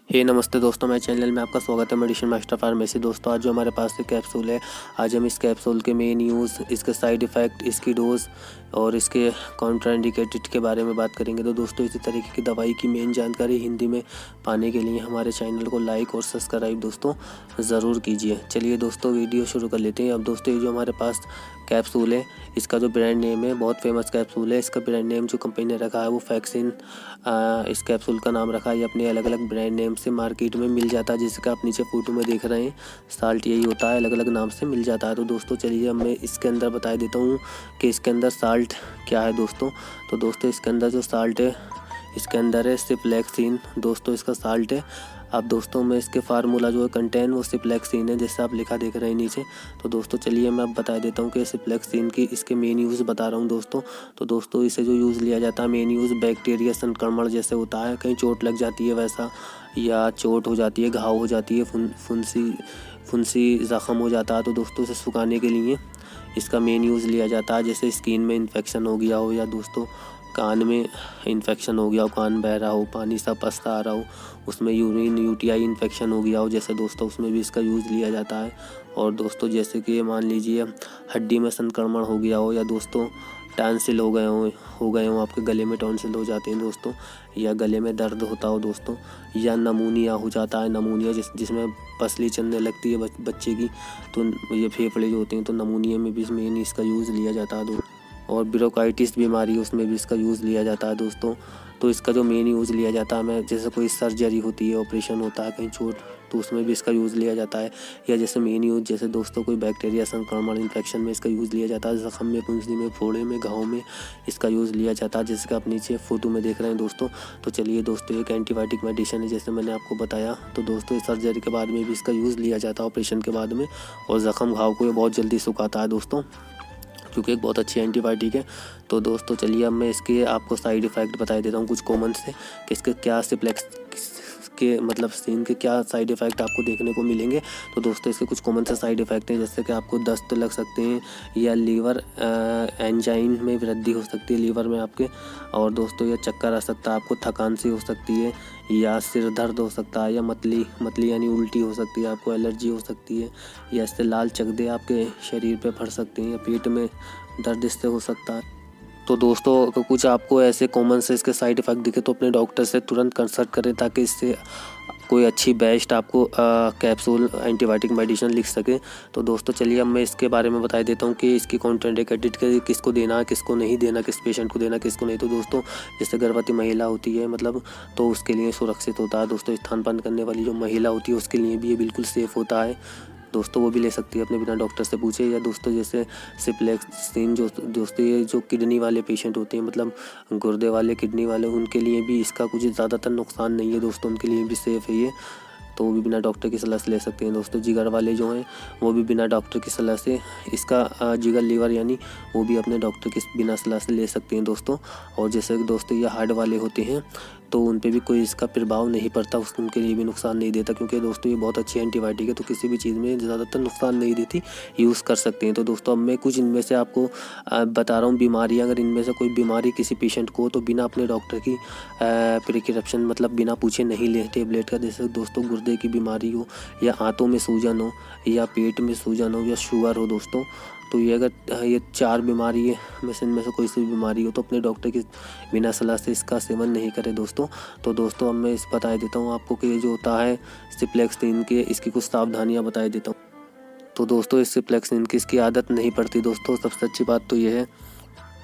नमस्ते दोस्तों, मेरे चैनल में आपका स्वागत है। Medicine master pharmacy. दोस्तों, आज जो हमारे पास एक कैप्सूल है, आज हम इस कैप्सूल के मेन यूज़, इसके साइड इफ़ेक्ट, इसकी डोज और इसके कॉन्ट्राइंडिकेटेड के बारे में बात करेंगे। तो दोस्तों, इसी तरीके की दवाई की मेन जानकारी हिंदी में पाने के लिए हमारे चैनल को लाइक और सब्सक्राइब दोस्तों ज़रूर कीजिए। चलिए दोस्तों, वीडियो शुरू कर लेते हैं। अब दोस्तों, ये जो हमारे पास कैप्सूल है, इसका जो ब्रांड नेम है, बहुत फेमस कैप्सूल है। इसका ब्रांड नेम जो कंपनी ने रखा है वो फैक्सिन इस कैप्सूल का नाम रखा है। ये अपने अलग अलग ब्रांड नेम से मार्केट में मिल जाता है, जिसका आप नीचे फोटो में देख रहे हैं। साल्ट यही होता है, अलग अलग नाम से मिल जाता है। तो दोस्तों चलिए, अब मैं इसके अंदर बता देता हूँ कि इसके अंदर साल्ट क्या है दोस्तों। तो दोस्तों, इसके अंदर जो साल्ट है, इसके अंदर है सिप्लेक्सिन दोस्तों, इसका साल्ट है। अब दोस्तों, मैं इसके फार्मूला जो है कंटेन वो सिप्लेक्सिन है, जैसे आप लिखा देख रहे हैं नीचे। तो दोस्तों चलिए, मैं अब बता देता हूँ कि सिप्लेक्सिन की इसके मेन यूज़ बता रहा हूँ दोस्तों। तो दोस्तों, इसे जो यूज़ लिया जाता है, मेन यूज़ बैक्टीरिया संक्रमण जैसे होता है, कहीं चोट लग जाती है वैसा, या चोट हो जाती है, घाव हो जाती है, फुंसी ज़ख़म हो जाता है, तो दोस्तों इसे सुखाने के लिए इसका मेन यूज़ लिया जाता है। जैसे स्किन में इन्फेक्शन हो गया हो, या दोस्तों कान में इन्फेक्शन हो गया हो, कान बह रहा हो, पानी सा पसता आ रहा हो, उसमें यूरिन यूटीआई इन्फेक्शन हो गया हो जैसे दोस्तों, उसमें भी इसका यूज़ लिया जाता है। और दोस्तों, जैसे कि मान लीजिए हड्डी में संक्रमण हो गया हो, या दोस्तों टॉन्सिल हो गए हो, आपके गले में टॉन्सिल हो जाते हैं दोस्तों, या गले में दर्द होता हो दोस्तों, या नमूनिया हो जाता है, नमूनिया जिसमें पसली चलने लगती है बच्चे की, तो ये फेफड़े जो होते हैं, तो नमूनिया में भी मेन इसका यूज़ लिया जाता है और ब्रोंकाइटिस बीमारी है, उसमें भी इसका यूज़ लिया जाता है दोस्तों। तो इसका जो मेन यूज़ लिया जाता है, मैं जैसे कोई सर्जरी होती है, ऑपरेशन होता है कहीं चोट, तो उसमें भी इसका यूज़ लिया जाता है। या जैसे मेन यूज़, जैसे दोस्तों कोई बैक्टीरिया संक्रमण इन्फेक्शन में इसका यूज़ लिया जाता है, ज़ख़म में, पुंजनी में, फोड़े में, घाव में इसका यूज़ लिया जाता है, जैसे कि आप नीचे फोटो में देख रहे हैं दोस्तों। तो चलिए दोस्तों, एक एंटीबायोटिक मेडिसिन है, जैसे मैंने आपको बताया। तो दोस्तों, सर्जरी के बाद में भी इसका यूज़ लिया जाता है, ऑपरेशन के बाद में, और ज़ख़म घाव को ये बहुत जल्दी सुखाता है दोस्तों, क्योंकि एक बहुत अच्छी एंटीबायोटिक है। तो दोस्तों चलिए, अब मैं इसके आपको साइड इफ़ेक्ट बता देता हूँ कुछ कॉमन से, कि इसके क्या सिप्लेक्स के मतलब स्किन के क्या साइड इफ़ेक्ट आपको देखने को मिलेंगे। तो दोस्तों, इसके कुछ कॉमन से साइड इफ़ेक्ट हैं, जैसे कि आपको दस्त लग सकते हैं, या लीवर एंजाइम में वृद्धि हो सकती है लीवर में आपके, और दोस्तों ये चक्कर आ सकता है आपको, थकान सी हो सकती है, या सिर दर्द हो सकता है, या मतली यानी उल्टी हो सकती है, आपको एलर्जी हो सकती है, या इससे लाल चकदे आपके शरीर पे फट सकते हैं, या पेट में दर्द इससे हो सकता है। तो दोस्तों, अगर कुछ आपको ऐसे कॉमन से इसके साइड इफ़ेक्ट दिखे तो अपने डॉक्टर से तुरंत कंसल्ट करें, ताकि इससे कोई अच्छी बेस्ट आपको कैप्सूल एंटीबायोटिक मेडिसिन लिख सके। तो दोस्तों चलिए, अब मैं इसके बारे में बता देता हूँ कि इसकी कॉन्ट्राइंडिकेटेड किसको देना है, किसको नहीं देना, किस पेशेंट को देना, किसको नहीं। तो दोस्तों, जैसे गर्भवती महिला होती है मतलब, तो उसके लिए सुरक्षित होता है दोस्तों। स्तनपान करने वाली जो महिला होती है उसके लिए भी ये बिल्कुल सेफ़ होता है दोस्तों, वो भी ले सकती है अपने बिना डॉक्टर से पूछे। या दोस्तों, जैसे सिप्लेक्सिन जो दोस्तों, ये जो किडनी वाले पेशेंट होते हैं, मतलब गुर्दे वाले, किडनी वाले, उनके लिए भी इसका कुछ ज़्यादातर नुकसान नहीं है दोस्तों, उनके लिए भी सेफ़ है ये, तो वो भी बिना डॉक्टर की सलाह से ले सकते हैं दोस्तों। जिगर वाले जो हैं वो भी बिना डॉक्टर की सलाह से इसका जिगर लीवर यानी वो भी अपने डॉक्टर की बिना सलाह से ले सकते हैं दोस्तों। और जैसे दोस्तों, ये हार्ट वाले होते हैं तो उन पे भी कोई इसका प्रभाव नहीं पड़ता, उनके लिए भी नुकसान नहीं देता, क्योंकि दोस्तों ये बहुत अच्छी एंटीबायोटिक है, तो किसी भी चीज़ में ज़्यादातर नुकसान नहीं देती, यूज़ कर सकते हैं। तो दोस्तों, अब मैं कुछ इनमें से आपको बता रहा हूँ बीमारियाँ। अगर इनमें से कोई बीमारी किसी पेशेंट को, तो बिना अपने डॉक्टर की प्रिस्क्रिप्शन मतलब बिना पूछे नहीं ले टेबलेट का। जैसे दोस्तों, गुर्दे की बीमारी हो, या आंतों में सूजन हो, या पेट में सूजन हो, या शुगर हो दोस्तों, तो ये अगर ये 4 बीमारी में से इनमें से कोई सी बीमारी हो, तो अपने डॉक्टर की बिना सलाह से इसका सेवन नहीं करें दोस्तों। तो दोस्तों, अब मैं बता देता हूँ आपको कि ये जो होता है सिप्लेक्सिन की, इसकी कुछ सावधानियाँ बता देता हूँ। तो दोस्तों, इस सिप्लेक्सिन की इसकी आदत नहीं पड़ती दोस्तों, सबसे अच्छी बात तो ये है।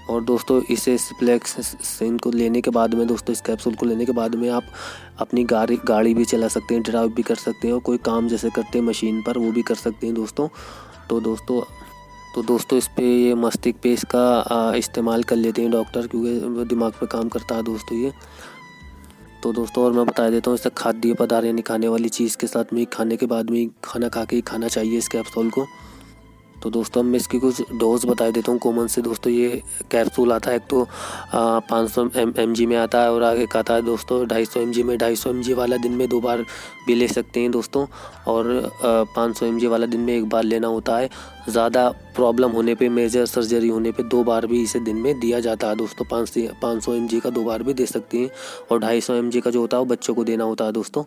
और दोस्तों, इसे सिप्लेक्सिन को लेने के बाद में दोस्तों, इस कैप्सूल को लेने के बाद में आप अपनी गाड़ी भी चला सकते हैं, ड्राइव भी कर सकते हैं, और कोई काम जैसे करते हैं मशीन पर वो भी कर सकते हैं दोस्तों। तो दोस्तों इस पे ये मस्तिष्क पे इसका इस्तेमाल कर लेते हैं डॉक्टर, क्योंकि दिमाग पे काम करता है दोस्तों ये। तो दोस्तों, और मैं बता देता हूँ, इसे खाद्य पदार्थ यानी खाने वाली चीज़ के साथ में, खाने के बाद में, खाना खा के ही खाना चाहिए इस कैप्सूल को। तो दोस्तों, मैं इसकी कुछ डोज बता देता हूँ कॉमन से दोस्तों। ये कैप्सूल आता है, एक तो 500 mg में आता है, और आगे का आता है दोस्तों 250 mg में। 250 mg वाला दिन में 2 बार भी ले सकते हैं दोस्तों, और 500 mg वाला दिन में 1 बार लेना होता है। ज़्यादा प्रॉब्लम होने पे, मेजर सर्जरी होने पे 2 बार भी इसे दिन में दिया जाता है दोस्तों। 500 mg का 2 बार भी दे सकती हैं, और 250 mg का जो होता है वो बच्चों को देना होता है दोस्तों।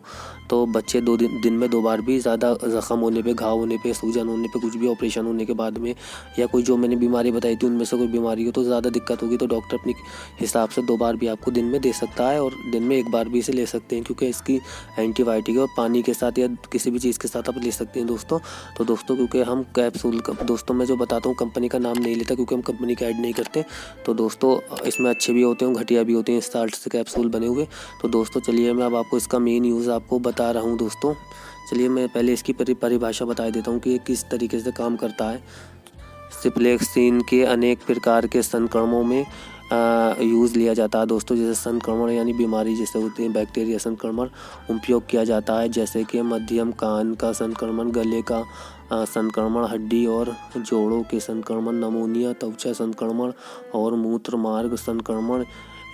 तो बच्चे दिन में 2 बार भी, ज़्यादा ज़ख़म होने पे, घाव होने पे, सूजन होने पे, कुछ भी ऑपरेशन होने के बाद में, या कोई जो मैंने बीमारी बताई थी उनमें से कोई बीमारी हो तो ज़्यादा दिक्कत होगी तो डॉक्टर अपने हिसाब से 2 बार भी आपको दिन में दे सकता है, और दिन में 1 बार भी इसे ले सकते हैं, क्योंकि इसकी एंटीबायोटिक है और पानी के साथ या किसी भी चीज़ के साथ आप ले सकते हैं दोस्तों। तो दोस्तों क्योंकि हम कैप्सूल का, दोस्तों मैं जो बताता हूँ कंपनी का नाम नहीं लेता, क्योंकि हम कंपनी का ऐड नहीं करते। तो दोस्तों इसमें अच्छे भी होते हैं, घटिया भी होते हैं, इस साल्ट से कैप्सूल बने हुए। तो दोस्तों चलिए मैं अब आपको इसका मेन यूज़ आपको बता रहा हूँ दोस्तों। चलिए मैं पहले इसकी परिभाषा बता देता हूँ कि ये किस तरीके से काम करता है। सिप्लेक्सिन के अनेक प्रकार के संक्रमणों में यूज़ लिया जाता है दोस्तों। जैसे संक्रमण यानी बीमारी जैसे होती है, बैक्टीरिया संक्रमण उपयोग किया जाता है, जैसे कि मध्यम कान का संक्रमण, गले का संक्रमण, हड्डी और जोड़ों के संक्रमण, नमूनिया, त्वचा संक्रमण और मूत्र मार्ग संक्रमण।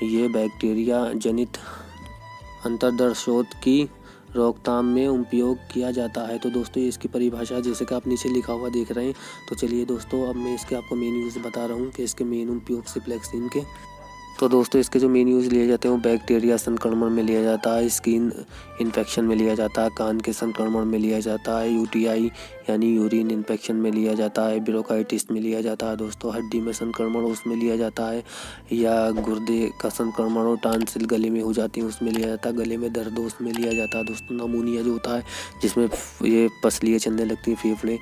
ये बैक्टीरिया जनित अंतर्दर्शों की रोकथाम में उपयोग किया जाता है। तो दोस्तों ये इसकी परिभाषा जैसे कि आप नीचे लिखा हुआ देख रहे हैं। तो चलिए दोस्तों अब मैं इसके आपको मेन यूज़ बता रहा हूँ कि इसके मेन उपयोग सिप्लेक्सिन के। तो दोस्तों इसके जो मेन यूज़ लिए जाते हैं वो बैक्टीरिया संक्रमण में लिया जाता है, स्किन इन्फेक्शन में लिया जाता है, कान के संक्रमण में लिया जाता है, यूटीआई यानी यूरिन इन्फेक्शन में लिया जाता है, ब्रोंकाइटिस में लिया जाता है दोस्तों, हड्डी में संक्रमण उसमें लिया जाता है, या गुर्दे का संक्रमण और टांसिल गले में हो जाती है उसमें लिया जाता है, गले में दर्द हो उसमें लिया जाता है दोस्तों, नमूनिया जो होता है जिसमें ये पसलियाँ चलने लगती हैं, फेफड़े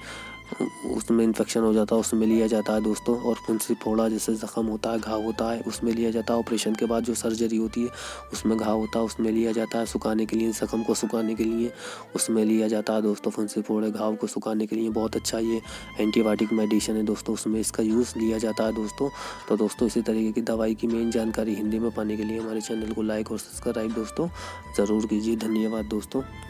उसमें इन्फेक्शन हो जाता है उसमें लिया जाता है दोस्तों, और फुंसी फोड़ा जैसे ज़ख़म होता है, घाव होता है उसमें लिया जाता है, ऑपरेशन के बाद जो सर्जरी होती है उसमें घाव होता है उसमें लिया जाता है, सुखाने के लिए, ज़ख़म को सुखाने के लिए उसमें लिया जाता है दोस्तों, फुंसी फोड़े घाव को सुखाने के लिए बहुत अच्छा ये एंटीबायोटिक मेडिसिन है दोस्तों, उसमें इसका यूज़ लिया जाता है दोस्तों। तो दोस्तों इसी तरीके की दवाई की मेन जानकारी हिंदी में पाने के लिए हमारे चैनल को लाइक और सब्सक्राइब दोस्तों ज़रूर कीजिए। धन्यवाद दोस्तों।